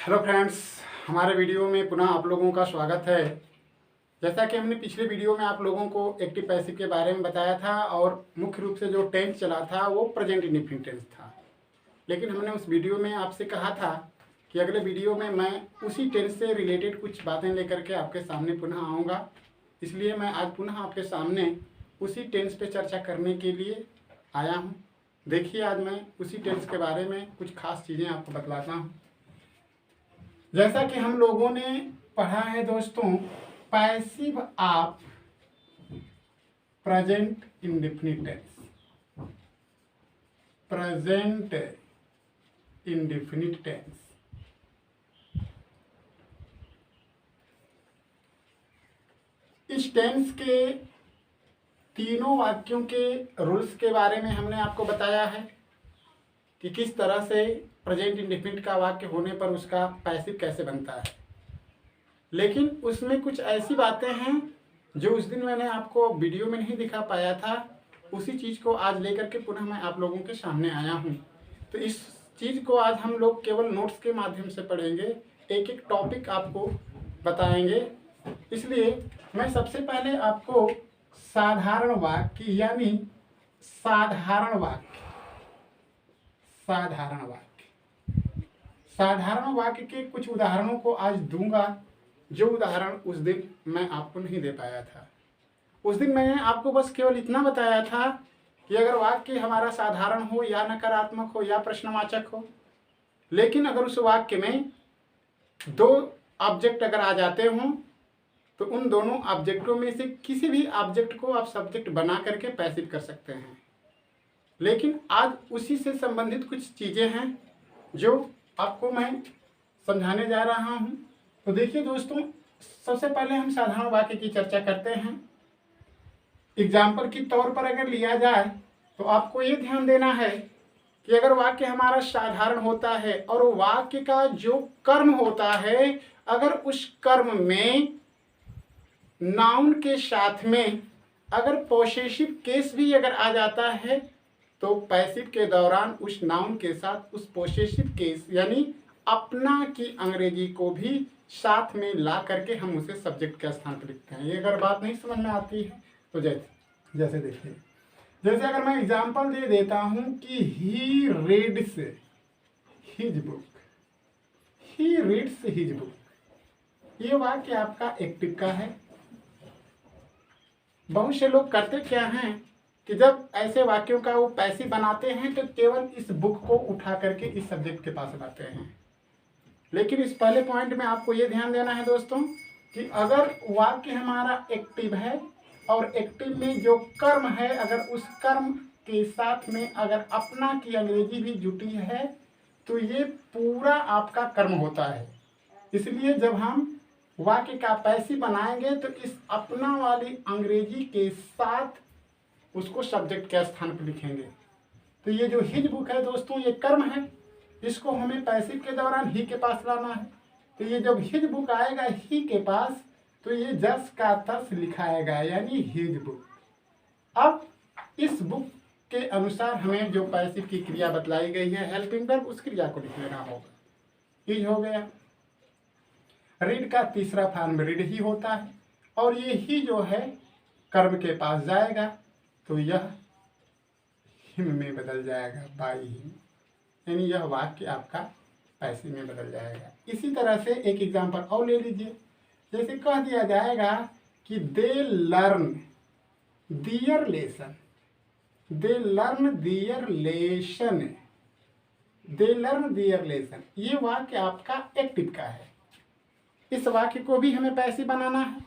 Hello friends, हमारे video में पुनः आप लोगों का स्वागत है। जैसा कि हमने पिछले वीडियो में आप लोगों को एक्टिव पैसिव के बारे में बताया था और मुख्य रूप से जो टेंस चला था वो प्रेजेंट इंडेफिनिट टेंस था। लेकिन हमने उस वीडियो में आपसे कहा था कि अगले वीडियो में मैं उसी टेंस से रिलेटेड कुछ बातें लेकर के आपके सामने पुनः आऊँगा। इसलिए मैं आज पुनः आपके सामने उसी टेंस पे चर्चा करने के लिए आया हूँ। देखिए, आज मैं उसी टेंस के बारे में कुछ खास चीज़ें आपको बतलाता हूँ। जैसा कि हम लोगों ने पढ़ा है दोस्तों, passive of present indefinite tense, present indefinite tense. इस टेंस के तीनों वाक्यों के रूल्स के बारे में हमने आपको बताया है कि किस तरह से प्रेजेंट इंडेफिनिट का वाक्य होने पर उसका पैसिव कैसे बनता है। लेकिन उसमें कुछ ऐसी बातें हैं जो उस दिन मैंने आपको वीडियो में नहीं दिखा पाया था, उसी चीज़ को आज लेकर के पुनः मैं आप लोगों के सामने आया हूँ। तो इस चीज़ को आज हम लोग केवल नोट्स के माध्यम से पढ़ेंगे, एक एक टॉपिक आपको बताएंगे। इसलिए मैं सबसे पहले आपको साधारण वाक्य यानी साधारण वाक्य के कुछ उदाहरणों को आज दूंगा, जो उदाहरण उस दिन मैं आपको नहीं दे पाया था। उस दिन मैंने आपको बस केवल इतना बताया था कि अगर वाक्य हमारा साधारण हो या नकारात्मक हो या प्रश्नवाचक हो, लेकिन अगर उस वाक्य में दो ऑब्जेक्ट अगर आ जाते हों तो उन दोनों ऑब्जेक्टों में से किसी भी ऑब्जेक्ट को आप सब्जेक्ट बना करके पैसिव कर सकते हैं। लेकिन आज उसी से संबंधित कुछ चीज़ें हैं जो आपको मैं समझाने जा रहा हूं। तो देखिए दोस्तों, सबसे पहले हम साधारण वाक्य की चर्चा करते हैं। एग्जाम्पल के तौर पर अगर लिया जाए तो आपको ये ध्यान देना है कि अगर वाक्य हमारा साधारण होता है और वाक्य का जो कर्म होता है, अगर उस कर्म में नाउन के साथ में अगर पॉसेसिव केस भी अगर आ जाता है तो पैसिव के दौरान उस नाउन के साथ उस पॉसेसिव केस यानी अपना की अंग्रेजी को भी साथ में ला करके हम उसे सब्जेक्ट के स्थान पर लिखते हैं। ये अगर बात नहीं समझ में आती है तो जैसे देखिए, जैसे अगर मैं एग्जांपल दे देता हूं कि he reads his book, he reads his book, ये वाक्य आपका एक्टिव का है। बहुत से लोग करते क्या हैं कि जब ऐसे वाक्यों का वो पैसिव बनाते हैं तो केवल इस बुक को उठा करके इस सब्जेक्ट के पास लाते हैं। लेकिन इस पहले पॉइंट में आपको ये ध्यान देना है दोस्तों कि अगर वाक्य हमारा एक्टिव है और एक्टिव में जो कर्म है, अगर उस कर्म के साथ में अगर अपना की अंग्रेजी भी जुटी है तो ये पूरा आपका कर्म होता है। इसलिए जब हम वाक्य का पैसिव बनाएंगे तो इस अपना वाली अंग्रेजी के साथ उसको सब्जेक्ट के स्थान पर लिखेंगे। तो ये जो हिज बुक है दोस्तों, ये कर्म है, इसको हमें पैसिव के दौरान ही के पास लाना है। तो ये जब हिज बुक आएगा ही के पास तो ये जस का तस लिखाएगा यानी हिज बुक। अब इस बुक के अनुसार हमें जो पैसिव की क्रिया बतलाई गई है हेल्पिंग वर्ब, उस क्रिया को लिख लेना होगा। हिज हो गया। रीड का तीसरा फॉर्म रीड ही होता है और ये ही जो है कर्म के पास जाएगा तो यह हिम में बदल जाएगा, बाई हिम, यानी यह वाक्य आपका पैसिव में बदल जाएगा। इसी तरह से एक एग्जांपल और ले लीजिए। जैसे कह दिया जाएगा कि they learn their lesson, they learn their lesson, they learn their lesson, ये वाक्य आपका एक्टिव का है। इस वाक्य को भी हमें पैसिव बनाना है।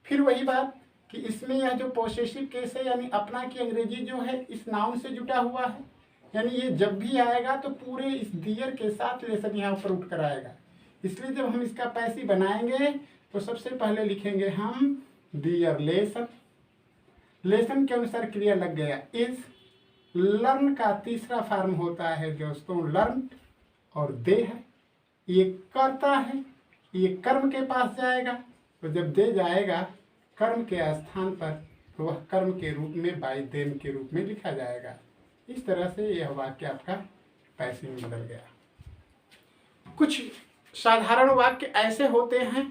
फिर वही बात कि इसमें यह जो पॉसेसिव केस है यानी अपना की अंग्रेजी जो है इस नाउन से जुटा हुआ है, यानी ये जब भी आएगा तो पूरे इस दियर के साथ लेसन यहाँ ऊपर उठ कर आएगा। इसलिए जब हम इसका पैसिव बनाएंगे तो सबसे पहले लिखेंगे हम दियर लेसन। लेसन के अनुसार क्रिया लग गया इज। लर्न का तीसरा फॉर्म होता है दोस्तों लर्न और दे है, ये करता है, ये कर्म के पास जाएगा। तो जब दे जाएगा कर्म के स्थान पर तो वह कर्म के रूप में बाय देम के रूप में लिखा जाएगा। इस तरह से यह वाक्य आपका पैसिव में बदल गया। कुछ साधारण वाक्य ऐसे होते हैं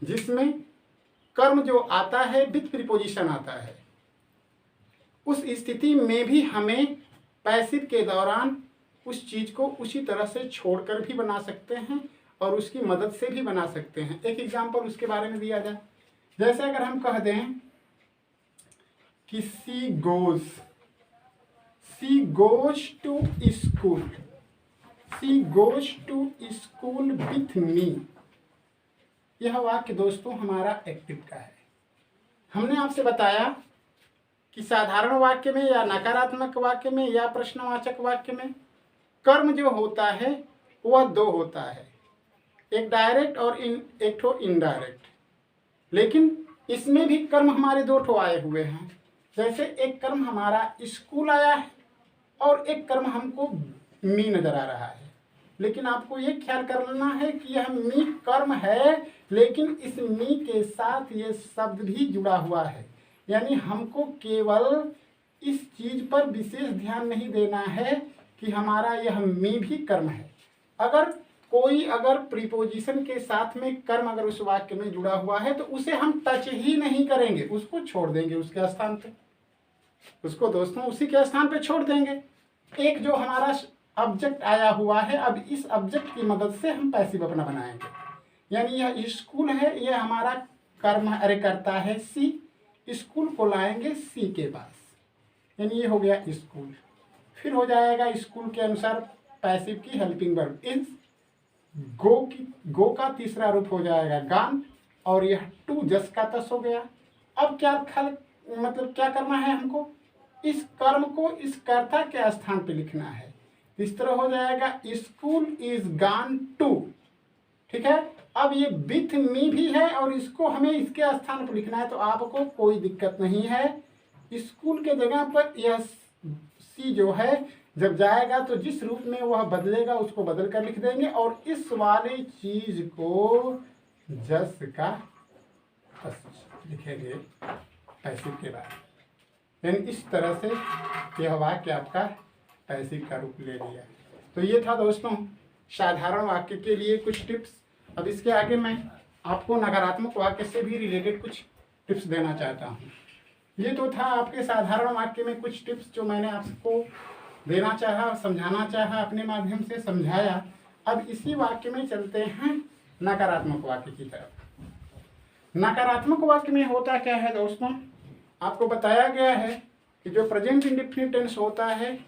जिसमें कर्म जो आता है विथ प्रीपोजिशन आता है। उस स्थिति में भी हमें पैसिव के दौरान उस चीज को उसी तरह से छोड़कर भी बना सकते हैं और उसकी मदद से भी बना सकते हैं। एक एग्जांपल उसके बारे में दिया जाए, जैसे अगर हम कह दें कि she goes to school, she goes to school with me. यह वाक्य दोस्तों हमारा एक्टिव का है। हमने आपसे बताया कि साधारण वाक्य में या नकारात्मक वाक्य में या प्रश्नवाचक वाक्य में कर्म जो होता है वह दो होता है, एक डायरेक्ट और एक ठो इनडायरेक्ट। लेकिन इसमें भी कर्म हमारे दो ठो आए हुए हैं। जैसे एक कर्म हमारा स्कूल आया है और एक कर्म हमको मी नजर आ रहा है। लेकिन आपको ये ख्याल करना है कि यह मी कर्म है, लेकिन इस मी के साथ ये शब्द भी जुड़ा हुआ है। यानी हमको केवल इस चीज पर विशेष ध्यान नहीं देना है कि हमारा यह मी भी कर्म है। अगर प्रीपोजिशन के साथ में कर्म अगर उस वाक्य में जुड़ा हुआ है तो उसे हम टच ही नहीं करेंगे, उसको छोड़ देंगे उसके स्थान पे, उसको दोस्तों उसी के स्थान पे छोड़ देंगे। एक जो हमारा ऑब्जेक्ट आया हुआ है, अब इस ऑब्जेक्ट की मदद से हम पैसिव अपना बनाएंगे। यानी यह स्कूल है, यह हमारा कर्म करता है सी, स्कूल को लाएंगे सी के पास, यानी ये हो गया स्कूल। फिर हो जाएगा स्कूल के अनुसार पैसिव की हेल्पिंग वर्ब इज, गो का तीसरा रूप हो जाएगा गान, और यह टू जस का तस हो गया। अब क्या क्या करना है हमको, इस कर्म को इस कर्ता के स्थान पे लिखना है। इस तरह हो जाएगा स्कूल इज गान टू। ठीक है, अब ये विथ मी भी है और इसको हमें इसके स्थान पर लिखना है, तो आपको कोई दिक्कत नहीं है। स्कूल के जगह पर यह सी जो है जब जाएगा तो जिस रूप में वह बदलेगा उसको बदल कर लिख देंगे और इस वाली चीज को जस का लिखेंगे पैसिव के बाद। यानी इस तरह से यह वाक्य आपका पैसिव का रूप ले लिया। तो ये था दोस्तों साधारण वाक्य के लिए कुछ टिप्स। अब इसके आगे मैं आपको नकारात्मक वाक्य से भी रिलेटेड कुछ टिप्स देना चाहता हूँ। ये तो था आपके साधारण वाक्य में कुछ टिप्स जो मैंने आपको देना चाहा, समझाना चाहा, अपने माध्यम से समझाया। अब इसी वाक्य में चलते हैं नकारात्मक वाक्य की तरफ। नकारात्मक वाक्य में होता क्या है दोस्तों, आपको बताया गया है कि जो प्रेजेंट इंडेफिनिट टेंस होता है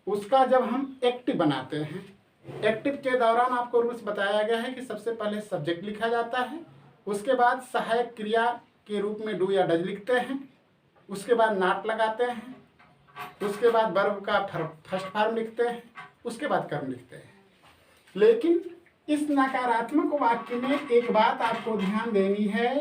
उसका जब हम एक्टिव बनाते हैं, एक्टिव के दौरान आपको रूल्स बताया गया है कि सबसे पहले सब्जेक्ट लिखा जाता है, उसके बाद सहायक क्रिया के रूप में डू या डज लिखते हैं, उसके बाद नॉट लगाते हैं, उसके बाद वर्ब का फर्स्ट फॉर्म लिखते हैं, उसके बाद कर्म लिखते हैं। लेकिन इस नकारात्मक वाक्य में एक बात आपको ध्यान देनी है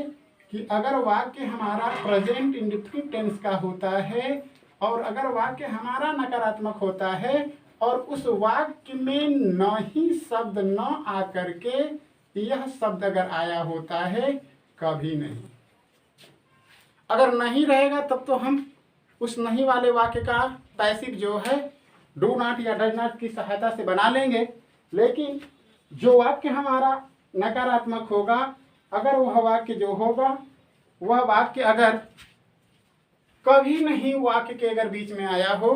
कि अगर वाक्य हमारा प्रेजेंट इंडेफिनिट टेंस का होता है और अगर वाक्य हमारा नकारात्मक होता है और उस वाक्य में न ही शब्द न आकर के यह शब्द अगर आया होता है, कभी नहीं, अगर नहीं रहेगा तब तो हम उस नहीं वाले वाक्य का पैसिव जो है डू नॉट या डज नॉट की सहायता से बना लेंगे। लेकिन जो वाक्य हमारा नकारात्मक होगा, अगर वह वाक्य जो होगा वह वाक्य अगर कभी नहीं वाक्य के अगर बीच में आया हो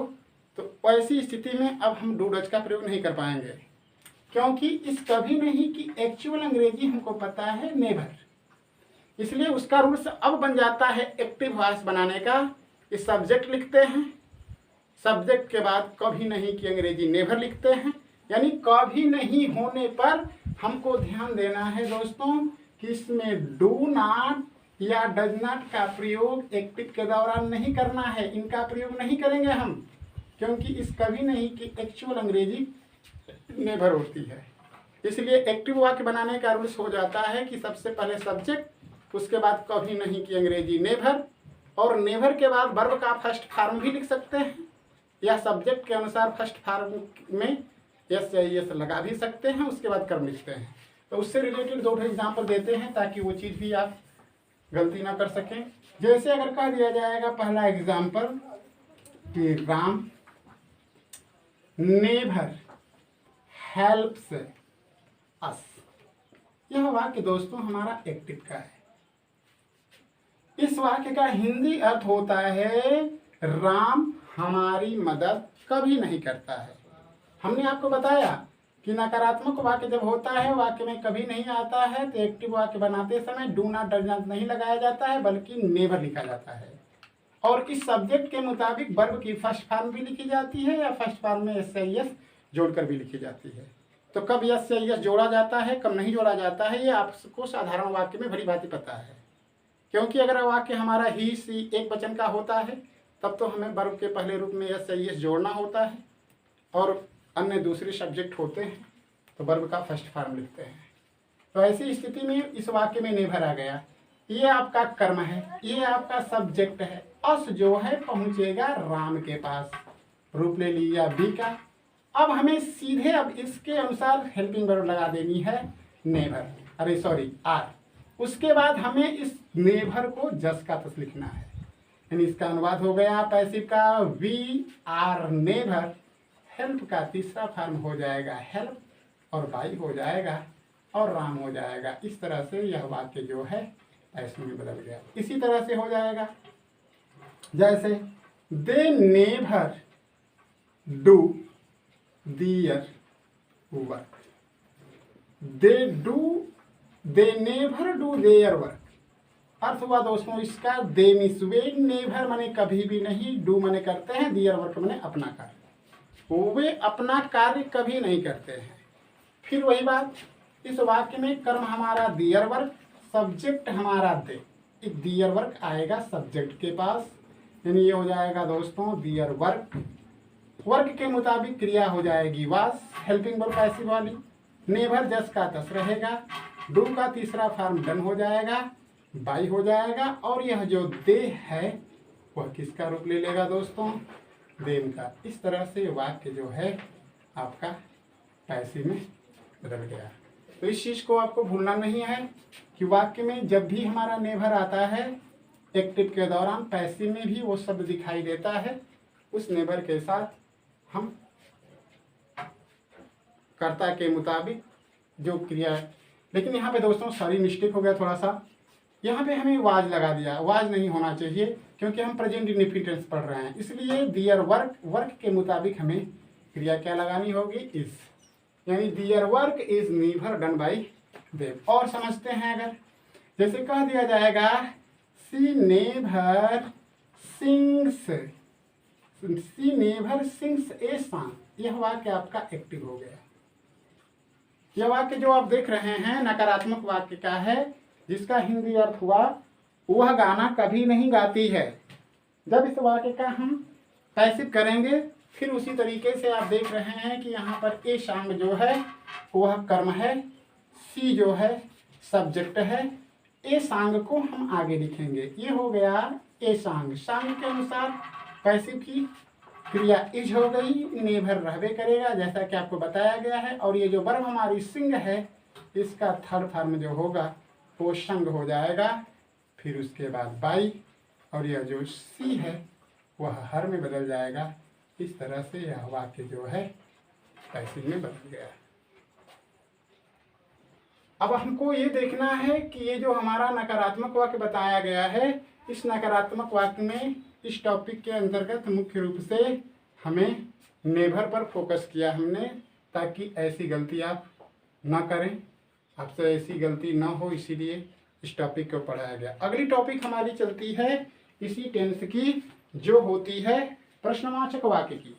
तो ऐसी स्थिति में अब हम डू डज का प्रयोग नहीं कर पाएंगे, क्योंकि इस कभी नहीं की एक्चुअल अंग्रेजी हमको पता है नेवर। इसलिए उसका रूल्स अब बन जाता है एक्टिव वॉइस बनाने का कि सब्जेक्ट लिखते हैं, सब्जेक्ट के बाद कभी नहीं की अंग्रेजी नेवर लिखते हैं। यानी कभी नहीं होने पर हमको ध्यान देना है दोस्तों कि इसमें डू नॉट या डज नॉट का प्रयोग एक्टिव के दौरान नहीं करना है, इनका प्रयोग नहीं करेंगे हम, क्योंकि इस कभी नहीं की एक्चुअल अंग्रेजी नेवर होती है। इसलिए एक्टिव वाक्य बनाने का रूल्स हो जाता है कि सबसे पहले सब्जेक्ट, उसके बाद कभी नहीं की अंग्रेजी नेवर, और नेवर के बाद वर्ब का फर्स्ट फॉर्म भी लिख सकते हैं या सब्जेक्ट के अनुसार फर्स्ट फॉर्म में यस या यस लगा भी सकते हैं, उसके बाद कर्म लिखते हैं। तो उससे रिलेटेड दो एग्जाम्पल देते हैं ताकि वो चीज़ भी आप गलती ना कर सकें। जैसे अगर कह दिया जाएगा पहला एग्जाम्पल कि राम नेवर हेल्प्स अस, यह वाक्य दोस्तों हमारा एक्टिव का है। इस वाक्य का हिंदी अर्थ होता है राम हमारी मदद कभी नहीं करता है। हमने आपको बताया कि नकारात्मक वाक्य जब होता है वाक्य में कभी नहीं आता है तो एक्टिव वाक्य बनाते समय डू नॉट डज नॉट नहीं लगाया जाता है बल्कि नेवर लिखा जाता है। और इस सब्जेक्ट के मुताबिक वर्ब की फर्स्ट फॉर्म भी लिखी जाती है या फर्स्ट फॉर्म में एस या एस जोड़कर भी लिखी जाती है। तो कब एस या एस जोड़ा जाता है कब नहीं जोड़ा जाता है ये आपको साधारण वाक्य में भली भांति पता है, क्योंकि अगर वाक्य हमारा ही सी एक वचन का होता है तब तो हमें वर्ब के पहले रूप में एस या एस जोड़ना होता है और अन्य दूसरे सब्जेक्ट होते हैं तो वर्ब का फर्स्ट फॉर्म लिखते हैं। तो ऐसी स्थिति में इस वाक्य में नेभर आ गया। ये आपका कर्म है, ये आपका सब्जेक्ट है, अस जो है पहुंचेगा राम के पास, रूप ले लिया बी का। अब हमें सीधे अब इसके अनुसार हेल्पिंग वर्ब लगा देनी है नेभर, अरे सॉरी आर। उसके बाद हमें इस नेभर को जस का तस लिखना है, यानी इसका अनुवाद हो गया पैसिव का वी आर नेभर। हेल्प का तीसरा फॉर्म हो जाएगा हेल्प और बाई हो जाएगा और राम हो जाएगा। इस तरह से यह वाक्य जो है पैसिव में बदल गया। इसी तरह से हो जाएगा जैसे they never do their work, they never do their work. अर्थ हुआ दोस्तों इसका दे मीन्स वे, नेभर माने कभी भी नहीं, डू माने करते हैं, दियर वर्क माने अपना कार्य, वे अपना कार्य कभी नहीं करते हैं। फिर वही बात, इस वाक्य में कर्म हमारा दियर वर्क, सब्जेक्ट हमारा दे, एक दियर वर्क आएगा सब्जेक्ट के पास, यानी ये हो जाएगा दोस्तों दियर वर्क। वर्क के मुताबिक क्रिया हो जाएगी वास, हेल्पिंग वर्ब पैसिव वाली। नेभर जस का तस रहेगा, डू का तीसरा फॉर्म डन हो जाएगा, बाई हो जाएगा और यह जो दे है वह किसका रूप ले लेगा दोस्तों, देम का। इस तरह से वाक्य जो है आपका पैसिव में बदल गया। तो इस चीज को आपको भूलना नहीं है कि वाक्य में जब भी हमारा नेभर आता है एक्टिव के दौरान पैसिव में भी वो शब्द दिखाई देता है, उस नेभर के साथ हम कर्ता के मुताबिक जो क्रिया। लेकिन यहाँ पे दोस्तों सॉरी मिस्टेक हो गया थोड़ा सा, यहाँ पे हमें वाज लगा दिया, वाज नहीं होना चाहिए क्योंकि हम प्रेजेंट इंडिफिनिट पढ़ रहे हैं, इसलिए दियर वर्क, वर्क के मुताबिक हमें क्रिया क्या लगानी होगी इज, यानी their work is never done by them. और समझते हैं अगर जैसे कह दिया जाएगा she never sings, she never sings a song, यह वाक्य आपका एक्टिव हो गया। यह वाक्य जो आप देख रहे हैं नकारात्मक वाक्य का है, जिसका हिंदी अर्थ हुआ वह गाना कभी नहीं गाती है। जब इस वाक्य का हम पैसिव करेंगे फिर उसी तरीके से आप देख रहे हैं कि यहाँ पर ए सॉन्ग जो है वह कर्म है, सी जो है सब्जेक्ट है, ए सॉन्ग को हम आगे लिखेंगे। ये हो गया ए सॉन्ग, सॉन्ग के अनुसार पैसिव की क्रिया इज हो गई, नेभर रहबे करेगा जैसा कि आपको बताया गया है। और ये जो वर्ब हमारी सिंग है इसका थर्ड फॉर्म जो होगा वो संग हो जाएगा, फिर उसके बाद बाई और यह जो सी है वह हर में बदल जाएगा। इस तरह से यह वाक्य जो है पैसिव में बदल गया। अब हमको ये देखना है कि ये जो हमारा नकारात्मक वाक्य बताया गया है, इस नकारात्मक वाक्य में इस टॉपिक के अंतर्गत मुख्य रूप से हमें नेभर पर फोकस किया हमने, ताकि ऐसी गलती आप ना करें, आपसे ऐसी गलती ना हो, इसीलिए इस टॉपिक को पढ़ाया गया। अगली टॉपिक हमारी चलती है इसी टेंस की, जो होती है प्रश्नवाचक वाक्य की।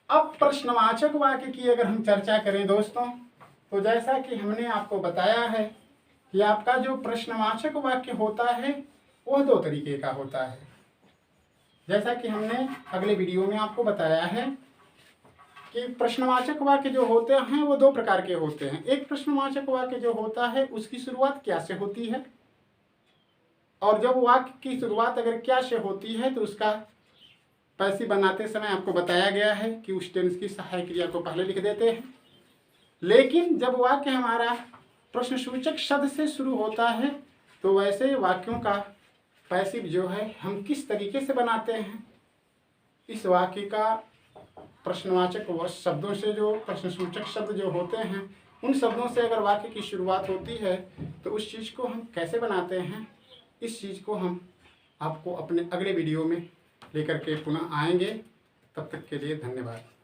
अब प्रश्नवाचक वाक्य की अगर हम चर्चा करें दोस्तों, तो जैसा कि हमने आपको बताया है कि आपका जो प्रश्नवाचक वाक्य होता है वह दो तरीके का होता है। जैसा कि हमने अगले वीडियो में आपको बताया है कि प्रश्नवाचक वाक्य जो होते हैं वो दो प्रकार के होते हैं। एक प्रश्नवाचक वाक्य जो होता है उसकी शुरुआत क्या से होती है, और जब वाक्य की शुरुआत अगर क्या से होती है तो उसका पैसिव बनाते समय आपको बताया गया है कि उस टेंस की सहायक क्रिया को पहले लिख देते हैं। लेकिन जब वाक्य हमारा प्रश्नसूचक शब्द से शुरू होता है तो वैसे वाक्यों का पैसिव जो है हम किस तरीके से बनाते हैं, इस वाक्य का प्रश्नवाचक शब्दों से जो प्रश्नसूचक शब्द जो होते हैं उन शब्दों से अगर वाक्य की शुरुआत होती है तो उस चीज़ को हम कैसे बनाते हैं, इस चीज़ को हम आपको अपने अगले वीडियो में लेकर के पुनः आएंगे। तब तक के लिए धन्यवाद।